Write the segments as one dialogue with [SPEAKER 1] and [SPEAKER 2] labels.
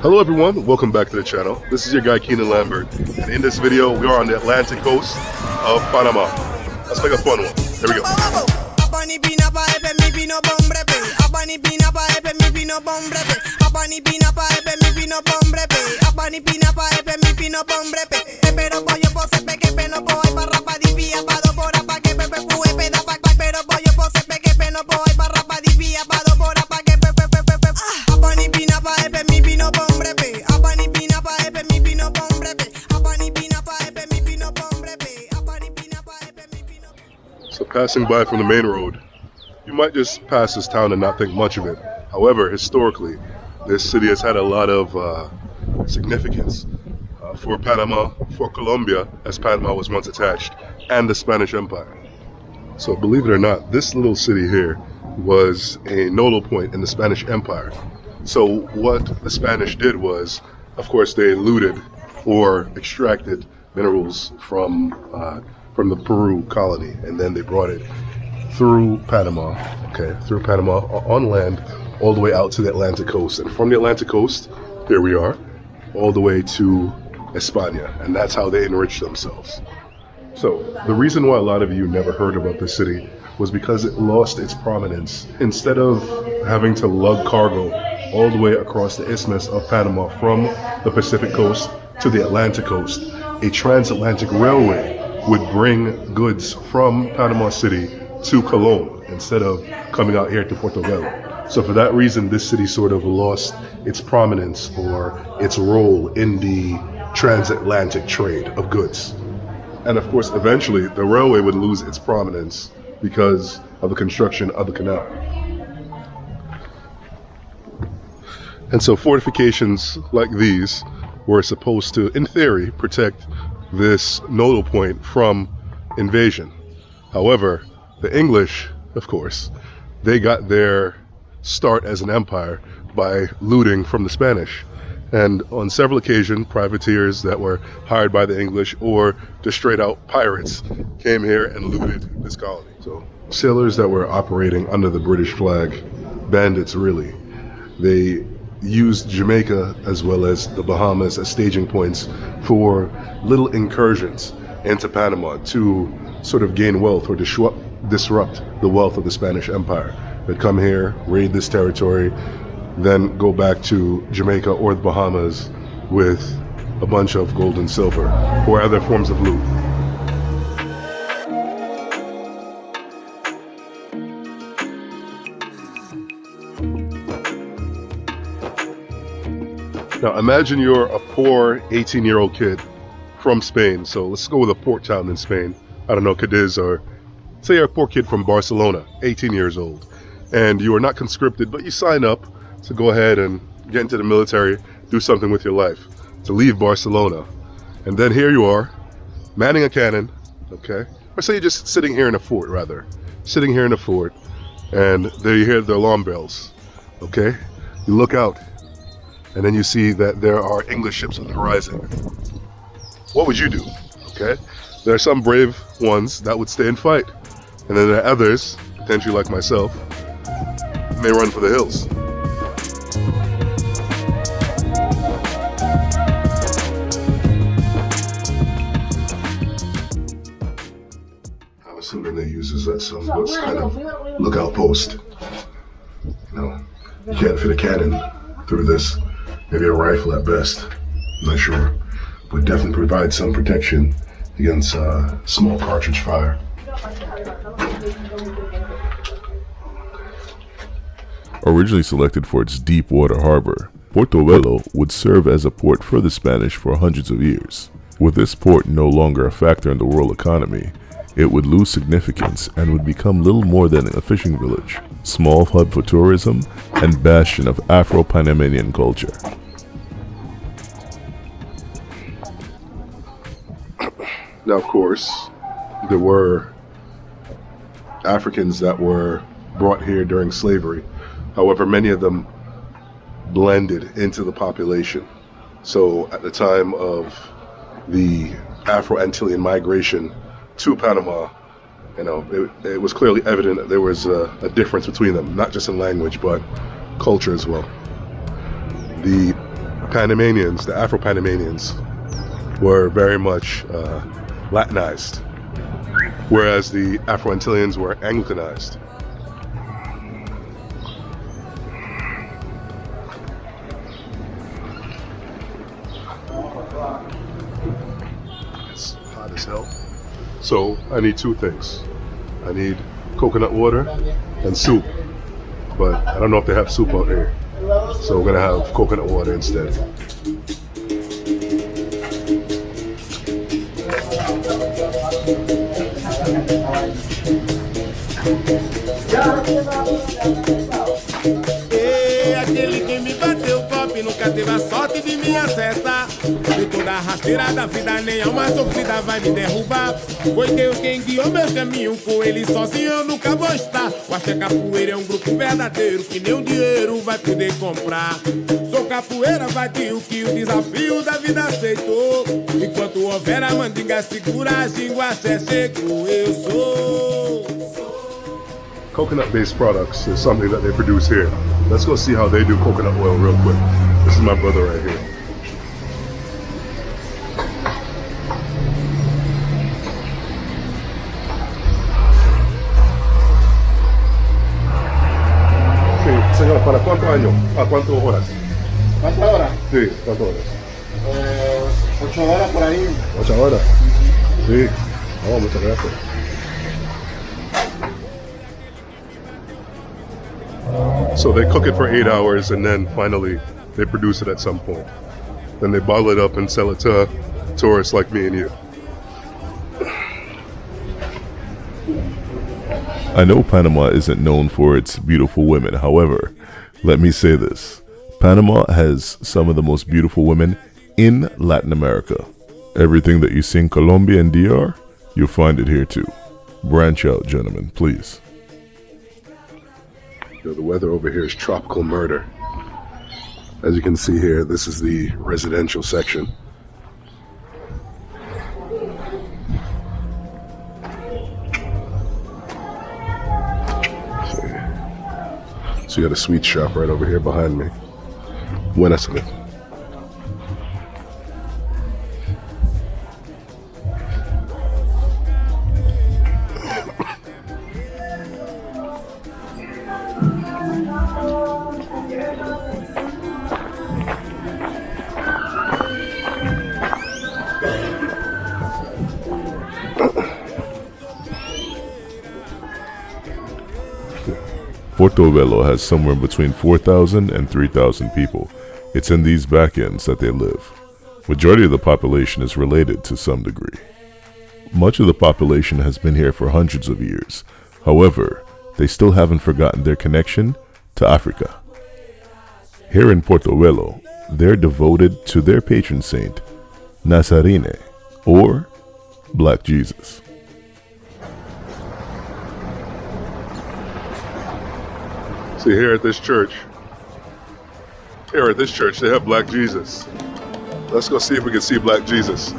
[SPEAKER 1] Hello everyone, welcome back to the channel. This is your guy Keenan Lambert, and in this video we are on the Atlantic coast of Panama. Let's make a fun one. Here we go. So passing by from the main road, you might just pass this town and not think much of it. However, historically, this city has had a lot of significance for Panama, for Colombia, as Panama was once attached, and the Spanish Empire. So believe it or not, this little city here was a nodal point in the Spanish Empire. So what the Spanish did was, of course, they looted or extracted minerals from the Peru colony, and then they brought it through Panama, through Panama on land, all the way out to the Atlantic coast. And from the Atlantic coast, here we are, all the way to España, and that's how they enriched themselves. So the reason why a lot of you never heard about this city was because it lost its prominence. Instead of having to lug cargo all the way across the Isthmus of Panama from the Pacific coast to the Atlantic coast, a transatlantic railway would bring goods from Panama City to Colón instead of coming out here to Portobelo. So for that reason, this city sort of lost its prominence or its role in the transatlantic trade of goods. And of course, eventually, the railway would lose its prominence because of the construction of the canal. And so fortifications like these were supposed to, in theory, protect this nodal point from invasion. However, the English, of course, they got their start as an empire by looting from the Spanish. And on several occasions, privateers that were hired by the English or just straight out pirates came here and looted this colony. So sailors that were operating under the British flag, bandits really, they used Jamaica as well as the Bahamas as staging points for little incursions into Panama to sort of gain wealth or disrupt the wealth of the Spanish Empire. They'd come here, raid this territory, then go back to Jamaica or the Bahamas with a bunch of gold and silver or other forms of loot. Now imagine you're a poor 18-year-old kid from Spain. So let's go with a port town in Spain. I don't know, Cadiz, or say you're a poor kid from Barcelona, 18 years old. And you are not conscripted, but you sign up to go ahead and get into the military, do something with your life, to leave Barcelona. And then here you are, manning a cannon, or say you're just sitting here in a fort, sitting here in a fort, and there you hear the alarm bells, You look out, and then you see that there are English ships on the horizon. What would you do? There are some brave ones that would stay and fight, and then there are others, potentially like myself, may run for the hills. I'm assuming they use this as some kind of lookout post. You can't fit a cannon through this. Maybe a rifle at best. I'm not sure. Would definitely provide some protection against small cartridge fire.
[SPEAKER 2] Originally selected for its deep water harbor, Portobelo would serve as a port for the Spanish for hundreds of years. With this port no longer a factor in the world economy, it would lose significance and would become little more than a fishing village, small hub for tourism, and bastion of Afro-Panamanian culture.
[SPEAKER 1] Now, of course, there were Africans that were brought here during slavery. However, many of them blended into the population. So at the time of the Afro-Antillean migration to Panama, it was clearly evident that there was a difference between them, not just in language, but culture as well. The Panamanians, the Afro-Panamanians, were very much Latinized, whereas the Afro-Antilleans were Anglicanized. It's hot as hell. So I need two things. I need coconut water and soup, but I don't know if they have soup out here. So we're gonna have coconut water instead.
[SPEAKER 3] Ei, aquele que me bateu copo nunca teve a sorte de me acertar. De toda a rasteira da vida, nem alma sofrida vai me derrubar. Foi Deus quem guiou meu caminho, com ele sozinho eu nunca vou estar. O Axé Capoeira é um grupo verdadeiro que nem o dinheiro vai poder comprar. Sou capoeira vadio que o desafio da vida aceitou. Enquanto houver a mandinga segura, a ginga Axé chegou, eu sou.
[SPEAKER 1] Coconut-based products is something that they produce here. Let's go see how they do coconut oil real quick. This is my brother right here. Sí, señor, ¿para cuántos años? ¿A cuántas horas?
[SPEAKER 4] ¿Cuántas horas?
[SPEAKER 1] Sí, ¿cuántas horas?
[SPEAKER 4] 8 horas por ahí.
[SPEAKER 1] 8 horas. Sí. Oh, muchas gracias. So they cook it for 8 hours and then finally they produce it at some point. Then they bottle it up and sell it to tourists like me and you.
[SPEAKER 2] I know Panama isn't known for its beautiful women. However, let me say this. Panama has some of the most beautiful women in Latin America. Everything that you see in Colombia and DR, you'll find it here too. Branch out, gentlemen, please.
[SPEAKER 1] The weather over here is tropical murder. As you can see here, this is the residential section. So you got a sweet shop right over here behind me. Buenas noches.
[SPEAKER 2] Portobelo has somewhere between 4,000 and 3,000 people. It's in these back ends that they live. Majority of the population is related to some degree. Much of the population has been here for hundreds of years. However, they still haven't forgotten their connection to Africa. Here in Portobelo, they're devoted to their patron saint, Nazarene, or Black Jesus.
[SPEAKER 1] See, here at this church, they have Black Jesus. Let's go see if we can see Black Jesus.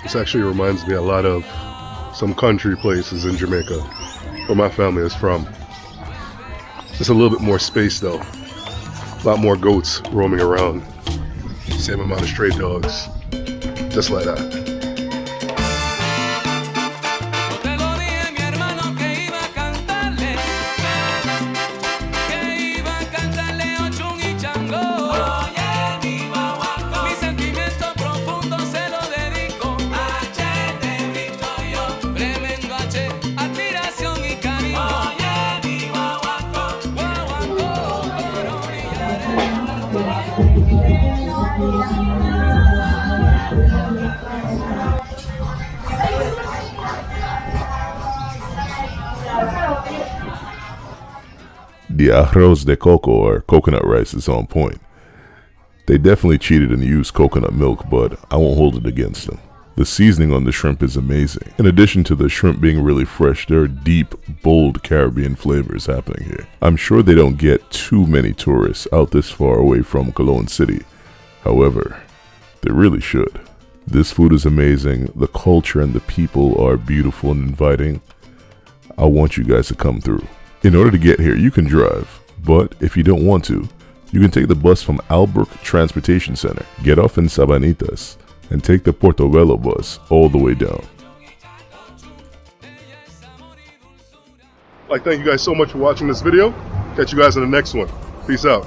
[SPEAKER 1] This actually reminds me a lot of some country places in Jamaica where my family is from. Just a little bit more space though. A lot more goats roaming around. Same amount of stray dogs. Just like that.
[SPEAKER 2] The arroz de coco, or coconut rice, is on point. They definitely cheated and used coconut milk, but I won't hold it against them. The seasoning on the shrimp is amazing. In addition to the shrimp being really fresh, there are deep, bold Caribbean flavors happening here. I'm sure they don't get too many tourists out this far away from Colón City. However, they really should. This food is amazing. The culture and the people are beautiful and inviting. I want you guys to come through. In order to get here, you can drive, but if you don't want to, you can take the bus from Albrook Transportation Center, get off in Sabanitas, and take the Portobelo bus all the way down.
[SPEAKER 1] Thank you guys so much for watching this video. Catch you guys in the next one. Peace out.